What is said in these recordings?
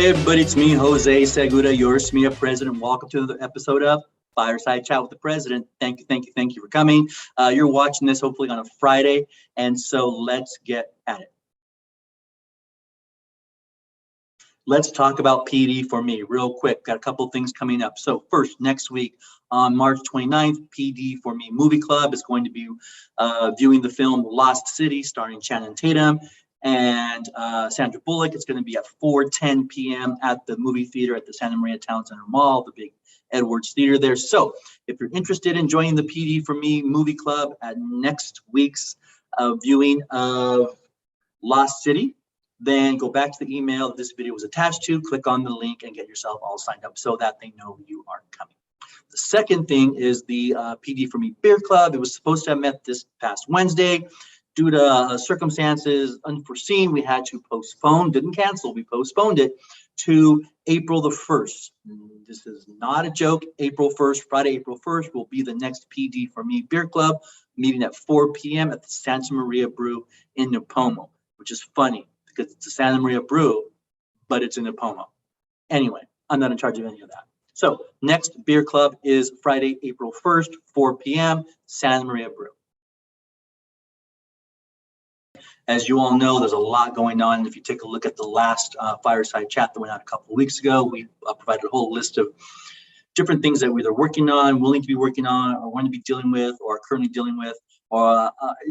Hey everybody, it's me, Jose Segura, your SMEA president. Welcome to the episode of Fireside Chat with the President. Thank you for coming. You're watching this hopefully on a Friday, and so let's get at it. Let's talk about PD for me real quick. Got a couple things coming up. So first, next week on March 29th, PD for Me Movie Club is going to be viewing the film Lost City starring Channing Tatum and Sandra Bullock. It's going to be at 4:10 p.m. at the movie theater at the Santa Maria Town Center Mall, the big Edwards Theater there. So if you're interested in joining the PD for Me Movie Club at next week's viewing of Lost City, then go back to the email that this video was attached to, click on the link and get yourself all signed up so that they know you are coming. The second thing is the PD for Me Beer Club. It was supposed to have met this past Wednesday. Due to circumstances unforeseen, we had to postpone, didn't cancel, we postponed it to April the 1st. This is not a joke. April 1st, Friday, April 1st will be the next PD for Me Beer Club meeting at 4 p.m. at the Santa Maria Brew in Nipomo, which is funny because it's a Santa Maria Brew, but it's in Nipomo. Anyway, I'm not in charge of any of that. So next beer club is Friday, April 1st, 4 p.m., Santa Maria Brew. As you all know, there's a lot going on. If you take a look at the last Fireside Chat that went out a couple of weeks ago, we provided a whole list of different things that we're either working on, willing to be working on, or want to be dealing with, or currently dealing with, or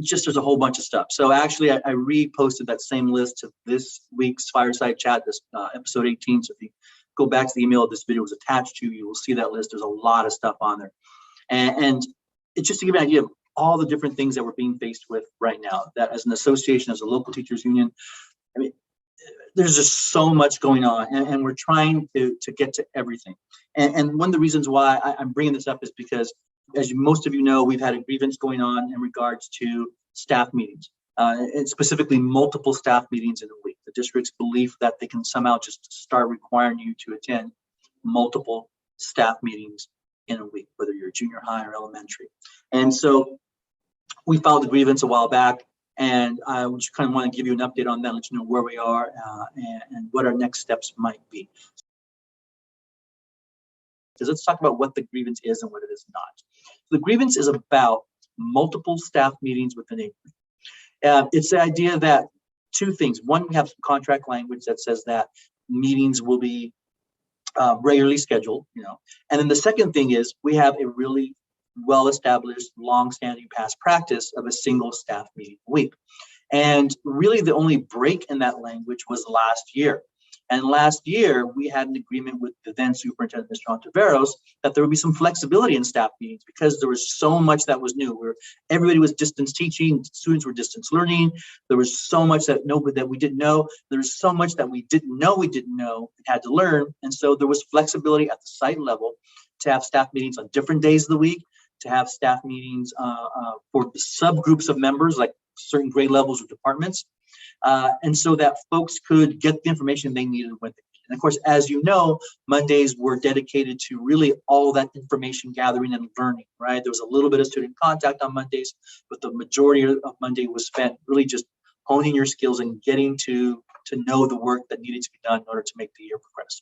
there's a whole bunch of stuff. So actually, I reposted that same list to this week's Fireside Chat, this episode 18. So if you go back to the email this video was attached to, you will see that list. There's a lot of stuff on there. And it's just to give you an idea of all the different things that we're being faced with right now, that as an association, as a local teachers union, I mean, there's just so much going on, and we're trying to get to everything. And one of the reasons why I'm bringing this up is because, as most of you know, we've had a grievance going on in regards to staff meetings, and specifically multiple staff meetings in a week. The district's belief that they can somehow just start requiring you to attend multiple staff meetings in a week, whether you're junior high or elementary. And so we filed a grievance a while back, and I just kind of want to give you an update on that, let you know where we are and what our next steps might be. So let's talk about what the grievance is and what it is not. So the grievance is about multiple staff meetings within a week. It's the idea that two things. One, we have some contract language that says that meetings will be regularly scheduled, and then the second thing is we have a really well-established, long-standing past practice of a single staff meeting a week. And really the only break in that language was last year. And last year, we had an agreement with the then superintendent, Mr. Ontiveros, that there would be some flexibility in staff meetings because there was so much that was new. Where everybody was distance teaching, students were distance learning. There was so much that we didn't know. There was so much that we didn't know and had to learn. And so there was flexibility at the site level to have staff meetings on different days of the week, to have staff meetings for subgroups of members, like certain grade levels or departments, and so that folks could get the information they needed when they needed. And of course, as you know, Mondays were dedicated to really all that information gathering and learning, right? There was a little bit of student contact on Mondays, but the majority of Monday was spent really just honing your skills and getting to know the work that needed to be done in order to make the year progress.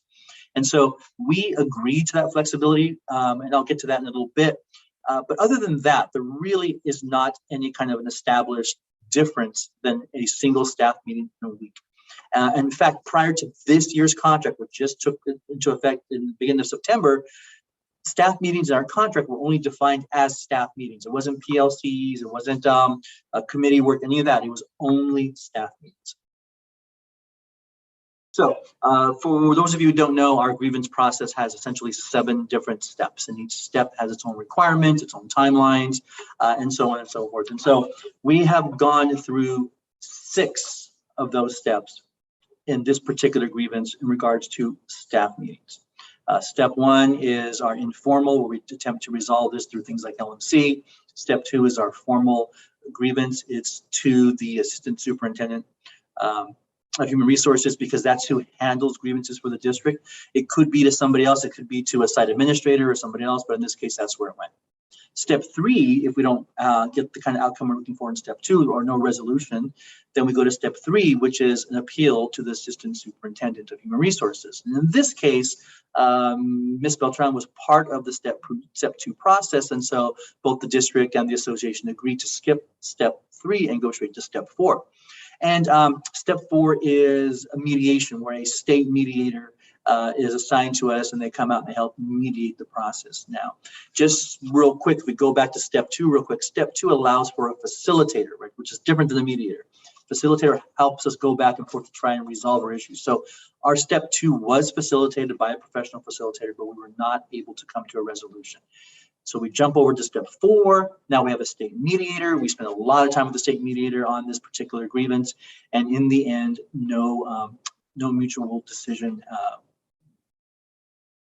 And so we agreed to that flexibility, and I'll get to that in a little bit. But other than that, there really is not any kind of an established difference than a single staff meeting in a week. In fact, prior to this year's contract, which just took into effect in the beginning of September, staff meetings in our contract were only defined as staff meetings. It wasn't PLCs, it wasn't committee work, any of that. It was only staff meetings. So for those of you who don't know, our grievance process has essentially 7 different steps, and each step has its own requirements, its own timelines, and so on and so forth. And so we have gone through 6 of those steps in this particular grievance in regards to staff meetings. Step 1 is our informal, where we attempt to resolve this through things like LMC. Step 2 is our formal grievance. It's to the assistant superintendent of human resources, because that's who handles grievances for the district. It could be to somebody else, it could be to a site administrator or somebody else, but in this case, that's where it went. Step 3, if we don't get the kind of outcome we're looking for in step 2 or no resolution, then we go to step 3, which is an appeal to the assistant superintendent of human resources. And in this case, Ms. Beltran was part of the step 2 process, and so both the district and the association agreed to skip step 3 and go straight to step 4. And step 4 is a mediation, where a state mediator is assigned to us, and they come out and help mediate the process. Now, just real quick, if we go back to step 2 real quick, step 2 allows for a facilitator, right, which is different than the mediator. Facilitator helps us go back and forth to try and resolve our issues. So our step 2 was facilitated by a professional facilitator, but we were not able to come to a resolution. So we jump over to step 4. Now we have a state mediator. We spent a lot of time with the state mediator on this particular grievance, and in the end, no mutual decision.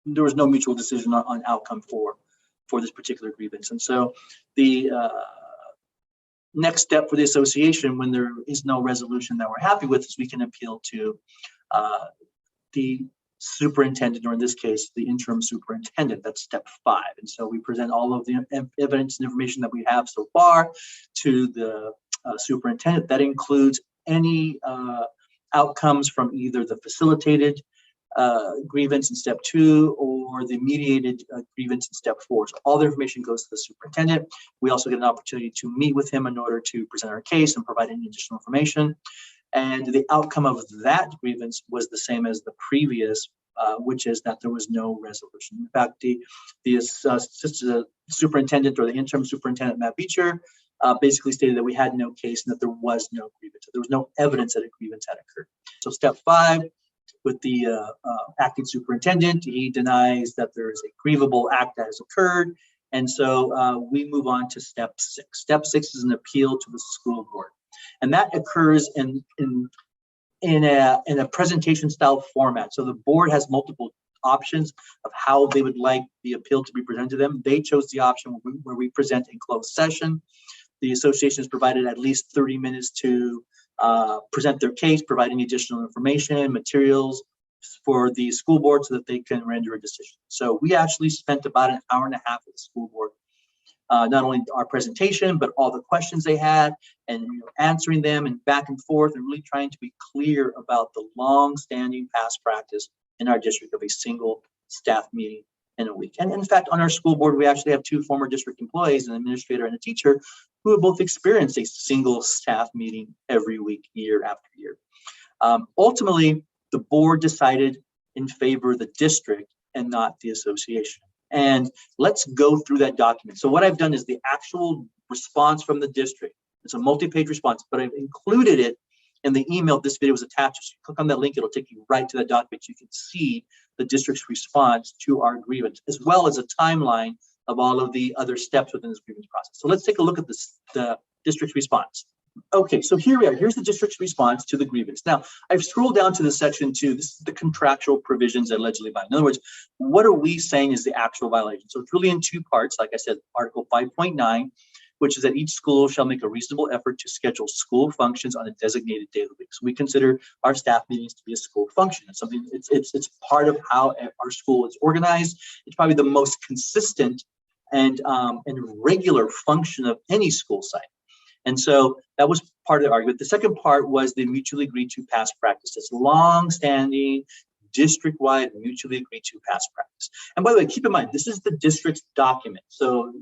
There was no mutual decision on outcome for this particular grievance. And so the next step for the association, when there is no resolution that we're happy with, is we can appeal to the superintendent, or in this case, the interim superintendent. That's step 5. And so we present all of the evidence and information that we have so far to the superintendent. That includes any outcomes from either the facilitated grievance in step 2 or the mediated grievance in step 4. So all the information goes to the superintendent. We also get an opportunity to meet with him in order to present our case and provide any additional information. And the outcome of that grievance was the same as the previous, which is that there was no resolution. In fact, the assistant superintendent, or the interim superintendent, Matt Beecher, basically stated that we had no case and that there was no grievance. There was no evidence that a grievance had occurred. So step 5, with the acting superintendent, he denies that there is a grievable act that has occurred. And so we move on to step 6. Step 6 is an appeal to the school board. And that occurs in a presentation style format. So the board has multiple options of how they would like the appeal to be presented to them. They chose the option where we present in closed session. The association has provided at least 30 minutes to present their case, provide any additional information, materials for the school board so that they can render a decision. So we actually spent about an hour and a half with the school board, not only our presentation, but all the questions they had, and answering them, and back and forth, and really trying to be clear about the long-standing past practice in our district of a single staff meeting in a week. And in fact, on our school board, we actually have 2 former district employees, an administrator and a teacher, who have both experienced a single staff meeting every week, year after year. Ultimately, the board decided in favor of the district and not the association. And let's go through that document. So what I've done is the actual response from the district. It's a multi-page response, but I've included it in the email this video was attached. So you click on that link, it'll take you right to that document. You can see the district's response to our grievance, as well as a timeline of all of the other steps within this grievance process. So let's take a look at the district's response. Okay, so here we are. Here's the district's response to the grievance. Now, I've scrolled down to the section 2. This is the contractual provisions that allegedly violate. In other words, what are we saying is the actual violation? So it's really in 2 parts. Like I said, Article 5.9, which is that each school shall make a reasonable effort to schedule school functions on a designated day of the week. So we consider our staff meetings to be a school function. It's something. It's part of how our school is organized. It's probably the most consistent and regular function of any school site. And so that was part of the argument. The second part was the mutually agreed to past practice. It's long-standing, district-wide, mutually agreed to past practice. And by the way, keep in mind, this is the district's document. So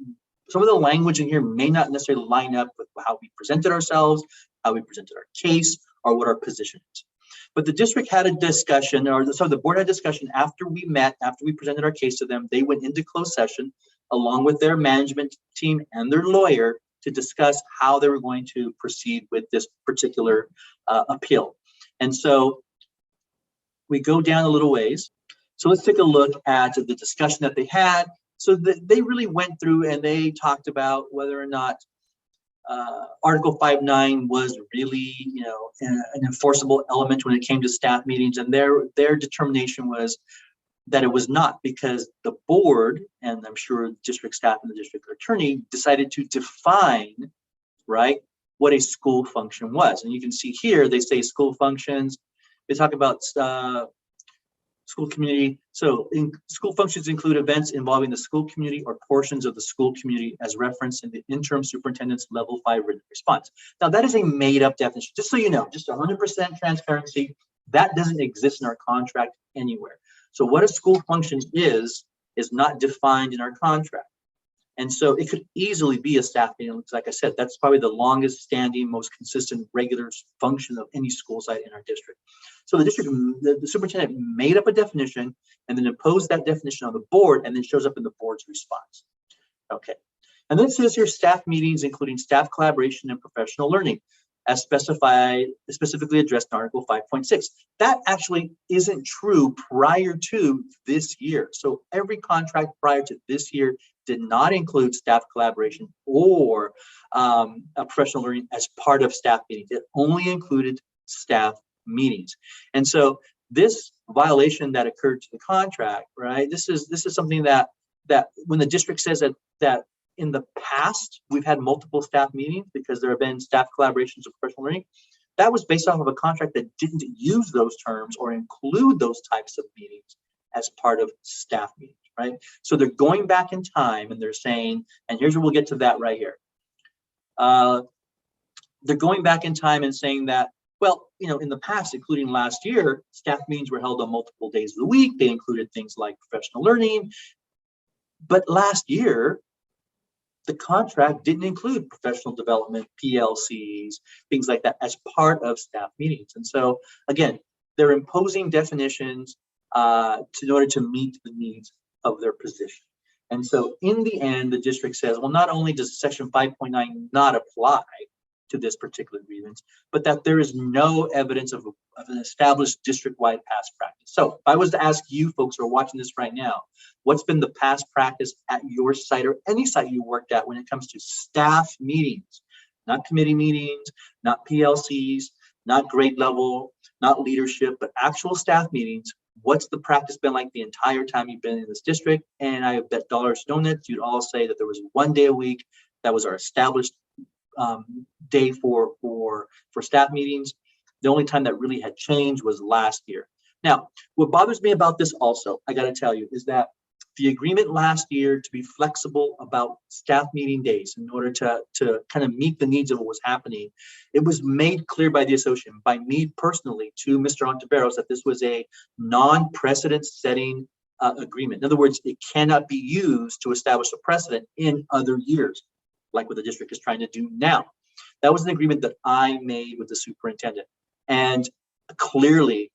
some of the language in here may not necessarily line up with how we presented ourselves, how we presented our case, or what our position is. But the district had a discussion, or sorry, the board had a discussion after we met, after we presented our case to them. They went into closed session along with their management team and their lawyer to discuss how they were going to proceed with this particular appeal. And so we go down a little ways. So let's take a look at the discussion that they had. So they really went through and they talked about whether or not Article 5.9 was really, an enforceable element when it came to staff meetings. And their determination was that it was not, because the board, and I'm sure district staff and the district attorney, decided to define, right, what a school function was. And you can see here, they say school functions. They talk about School community. So school functions include events involving the school community or portions of the school community as referenced in the interim superintendent's level 5 written response. Now that is a made up definition, just so you know, just 100% transparency. That doesn't exist in our contract anywhere. So what a school function is not defined in our contract. And so it could easily be a staff meeting. Like I said, that's probably the longest standing, most consistent, regular function of any school site in our district. So the superintendent made up a definition and then imposed that definition on the board and then shows up in the board's response. Okay. And then it says here staff meetings, including staff collaboration and professional learning, as specified, specifically addressed in Article 5.6. That actually isn't true prior to this year. So every contract prior to this year did not include staff collaboration or professional learning as part of staff meetings. It only included staff meetings. And so this violation that occurred to the contract, right? This is something that when the district says that in the past we've had multiple staff meetings because there have been staff collaborations of professional learning, that was based off of a contract that didn't use those terms or include those types of meetings as part of staff meetings, right? So they're going back in time and they're saying, and here's where we'll get to that right here. They're going back in time and saying that, well, you know, in the past, including last year, staff meetings were held on multiple days of the week. They included things like professional learning. But last year, the contract didn't include professional development, PLCs, things like that as part of staff meetings. And so, again, they're imposing definitions in order to meet the needs of their position. And so in the end, the district says, well, not only does section 5.9 not apply to this particular grievance, but that there is no evidence of an established district-wide past practice. So if I was to ask you folks who are watching this right now, what's been the past practice at your site or any site you worked at when it comes to staff meetings, not committee meetings, not PLCs, not grade level, not leadership, but actual staff meetings? What's the practice been like the entire time you've been in this district? And I bet dollars to donuts, you'd all say that there was one day a week that was our established day for staff meetings. The only time that really had changed was last year. Now, what bothers me about this also, I got to tell you, is that the agreement last year to be flexible about staff meeting days in order to kind of meet the needs of what was happening, it was made clear by the association, by me personally to Mr. Ontiveros, that this was a non-precedent setting agreement. In other words, it cannot be used to establish a precedent in other years, like what the district is trying to do now. That was an agreement that I made with the superintendent. And clearly,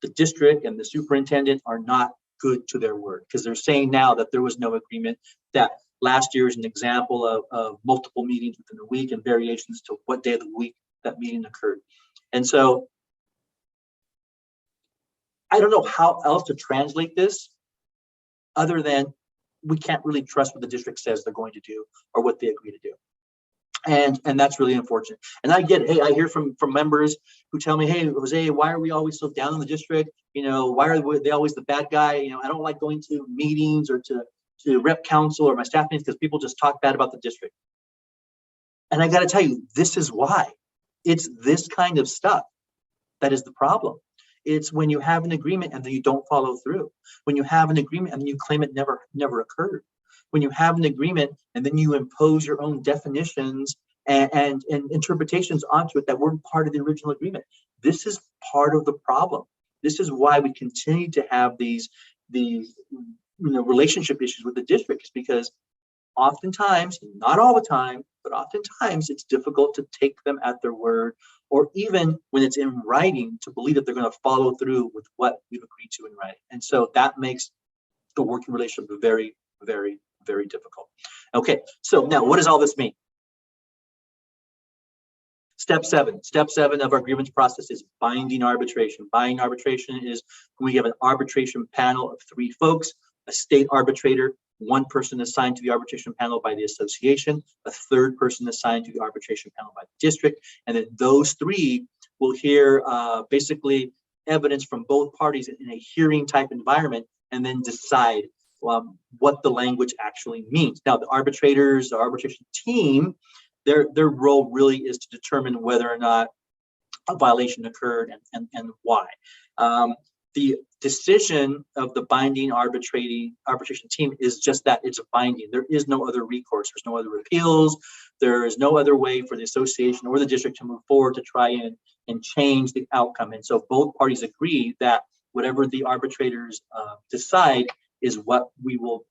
the district and the superintendent are not good to their word, because they're saying now that there was no agreement, that last year is an example of multiple meetings within a week and variations to what day of the week that meeting occurred. And so I don't know how else to translate this other than we can't really trust what the district says they're going to do or what they agree to do. And that's really unfortunate. And I get, hey, I hear from members who tell me, hey, Jose, why are we always so down on the district? You know, why are they always the bad guy? You know, I don't like going to meetings or to rep council or my staff meetings because people just talk bad about the district. And I got to tell you, this is why. It's this kind of stuff that is the problem. It's when you have an agreement and then you don't follow through. When you have an agreement and then you claim it never occurred. When you have an agreement and then you impose your own definitions and interpretations onto it that weren't part of the original agreement. This is part of the problem. This is why we continue to have these relationship issues with the districts, because oftentimes, not all the time, but oftentimes it's difficult to take them at their word, or even when it's in writing, to believe that they're going to follow through with what we've agreed to in writing. And so that makes the working relationship very, very, very difficult. Okay, so now what does all this mean? Step seven of our grievance process is binding arbitration. Binding arbitration is when we have an arbitration panel of 3 folks, a state arbitrator, 1 person assigned to the arbitration panel by the association, a 3rd person assigned to the arbitration panel by the district, and then those 3 will hear basically evidence from both parties in a hearing type environment, and then decide what the language actually means. Now, the arbitrators, the arbitration team, their role really is to determine whether or not a violation occurred and why. The decision of the binding arbitration team is just that, it's a binding. There is no other recourse. There's no other appeals. There is no other way for the association or the district to move forward to try and change the outcome. And so both parties agree that whatever the arbitrators decide is what we will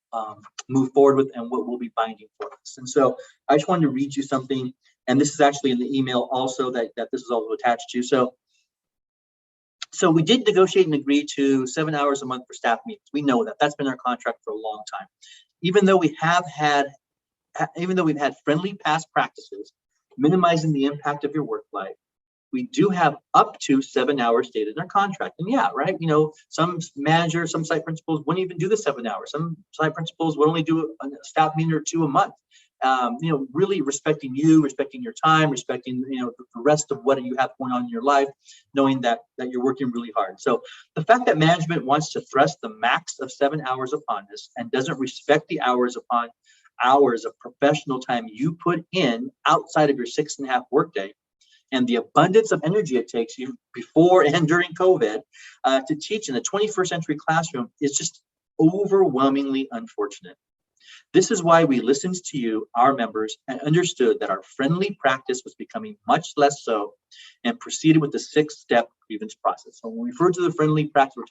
move forward with and what will be binding for us. And so I just wanted to read you something, and this is actually in the email also that this is also attached to. So we did negotiate and agree to 7 hours a month for staff meetings. We know that. That's been our contract for a long time. Even though we've had friendly past practices, minimizing the impact of your work life, we do have up to 7 hours stated in our contract. And yeah, right, some managers, some site principals wouldn't even do the 7 hours. Some site principals would only do a staff meeting or two a month. Really respecting you, respecting your time, respecting, the rest of what you have going on in your life, knowing that you're working really hard. So the fact that management wants to thrust the max of 7 hours upon us and doesn't respect the hours upon hours of professional time you put in outside of your 6.5 workday, and the abundance of energy it takes you before and during COVID to teach in the 21st century classroom is just overwhelmingly unfortunate. This is why we listened to you, our members, and understood that our friendly practice was becoming much less so, and proceeded with the 6-step grievance process. So when we refer to the friendly practice, we're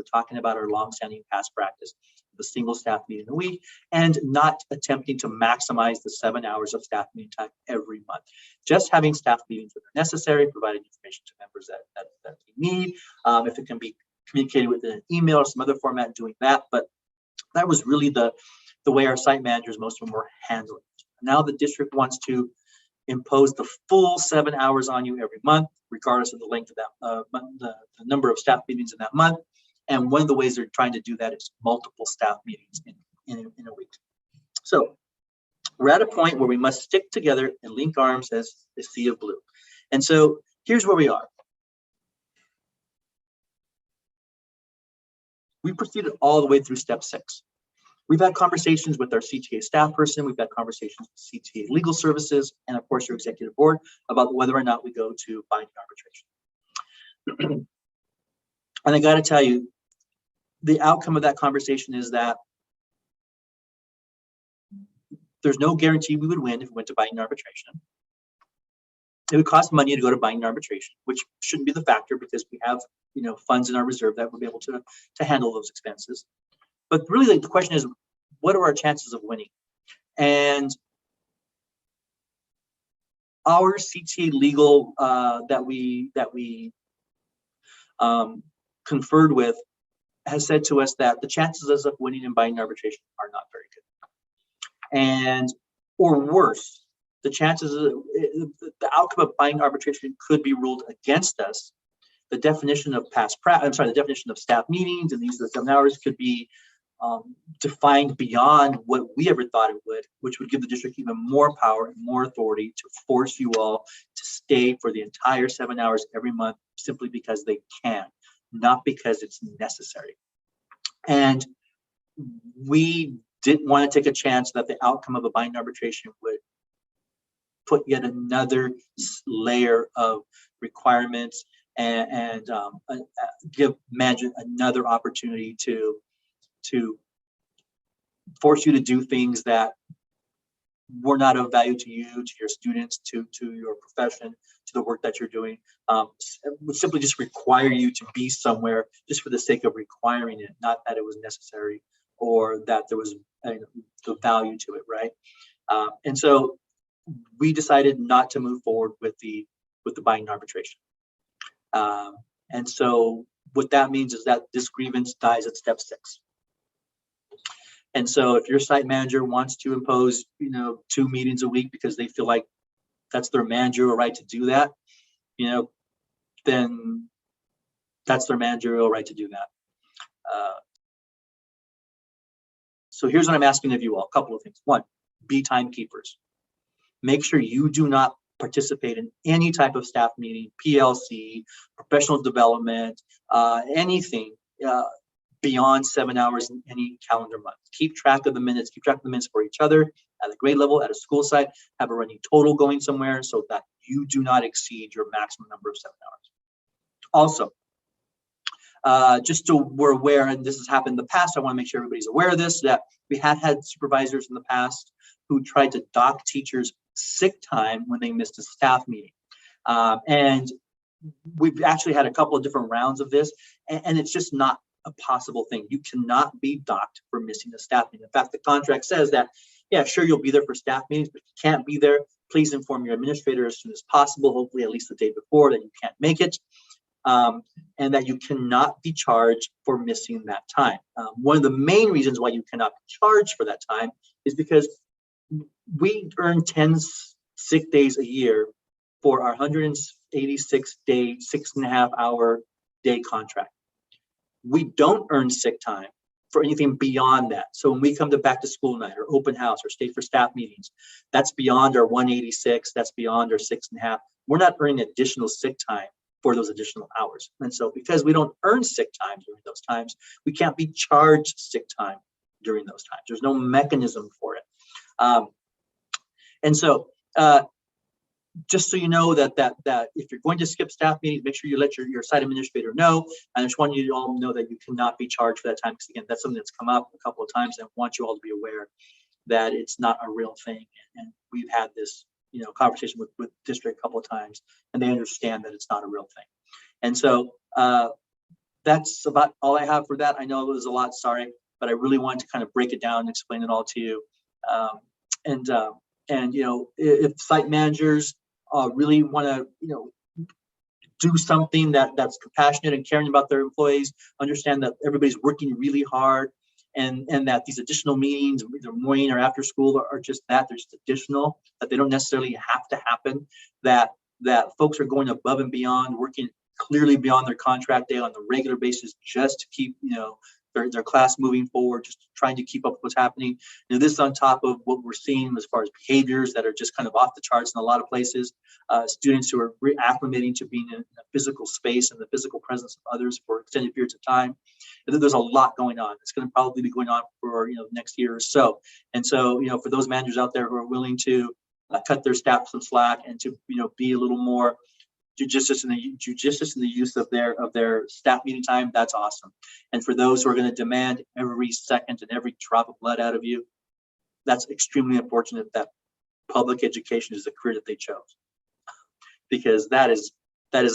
talking about our longstanding past practice of a single staff meeting a week, and not attempting to maximize the 7 hours of staff meeting time every month. Just having staff meetings when they're necessary, providing information to members that they need. If it can be communicated within an email or some other format, doing that. But that was really the way our site managers, most of them, were handling it. Now the district wants to impose the full 7 hours on you every month, regardless of the length of that, the number of staff meetings in that month. And one of the ways they're trying to do that is multiple staff meetings in a week. So we're at a point where we must stick together and link arms as a sea of blue. And so here's where we are. We proceeded all the way through step 6. We've had conversations with our CTA staff person. We've had conversations with CTA legal services, and of course your executive board, about whether or not we go to binding arbitration. And I got to tell you, the outcome of that conversation is that there's no guarantee we would win if we went to binding arbitration. It would cost money to go to binding arbitration, which shouldn't be the factor because we have funds in our reserve that would be able to handle those expenses. But really, the question is, what are our chances of winning? And our CTA legal that we conferred with has said to us that the chances of winning in binding arbitration are not very good. And, or worse, the chances of the outcome of binding arbitration could be ruled against us. The definition of the definition of staff meetings and these 7 hours could be defined beyond what we ever thought it would, which would give the district even more power and more authority to force you all to stay for the entire 7 hours every month simply because they can, not because it's necessary. And we didn't want to take a chance that the outcome of a binding arbitration would put yet another layer of requirements and give management another opportunity to force you to do things that were not of value to you, to your students, to your profession, to the work that you're doing. Would simply just require you to be somewhere just for the sake of requiring it, not that it was necessary or that there was the value to it, right? And so we decided not to move forward with the binding arbitration. And so what that means is that this grievance dies at step 6. And so if your site manager wants to impose, 2 meetings a week because they feel like that's their managerial right to do that, then that's their managerial right to do that. So here's what I'm asking of you all, a couple of things. 1, be timekeepers. Make sure you do not participate in any type of staff meeting, PLC, professional development, anything beyond 7 hours in any calendar month. Keep track of the minutes, for each other at a grade level, at a school site, have a running total going somewhere so that you do not exceed your maximum number of 7 hours. Also, just so we're aware, and this has happened in the past, I want to make sure everybody's aware of this, that we have had supervisors in the past who tried to dock teachers sick time when they missed a staff meeting. And we've actually had a couple of different rounds of this, and it's just not a possible thing. You cannot be docked for missing a staff meeting. In fact, the contract says that, yeah, sure, you'll be there for staff meetings, but if you can't be there, please inform your administrator as soon as possible, hopefully at least the day before, that you can't make it. And that you cannot be charged for missing that time. One of the main reasons why you cannot be charged for that time is because we earn 10 sick days a year for our 186-day, 6.5-hour day contract. We don't earn sick time for anything beyond that. So when we come to back to school night or open house or stay for staff meetings, that's beyond our 186, that's beyond our 6.5. We're not earning additional sick time for those additional hours. And so because we don't earn sick time during those times, we can't be charged sick time during those times. There's no mechanism for it. And so just so you know that if you're going to skip staff meetings, make sure you let your site administrator know. And I just want you to all know that you cannot be charged for that time, because again, that's something that's come up a couple of times, and I want you all to be aware that it's not a real thing. And we've had this conversation with district a couple of times, and they understand that it's not a real thing. And so that's about all I have for that. I know it was a lot, sorry, but I really wanted to kind of break it down and explain it all to you. And if site managers really want to do something that's compassionate and caring about their employees, understand that everybody's working really hard, and that these additional meetings, either morning or after school, are just that. They're just additional, that they don't necessarily have to happen, that folks are going above and beyond, working clearly beyond their contract day on a regular basis just to keep their class moving forward, just trying to keep up with what's happening. This is on top of what we're seeing as far as behaviors that are just kind of off the charts in a lot of places. Students who are reacclimating to being in a physical space and the physical presence of others for extended periods of time. And there's a lot going on. It's going to probably be going on for the next year or so. And so for those managers out there who are willing to cut their staff some slack and to be a little more judicious in the use of their staff meeting time, that's awesome. And for those who are going to demand every second and every drop of blood out of you, that's extremely unfortunate that public education is the career that they chose, because that is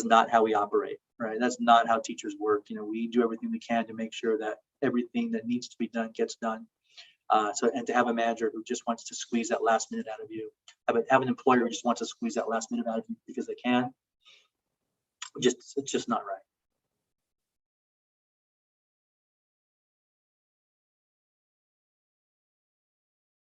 not how we operate, right? That's not how teachers work. We do everything we can to make sure that everything that needs to be done gets done. And to have a manager who just wants to squeeze that last minute out of you, have an employer who just wants to squeeze that last minute out of you because they can, it's just not right.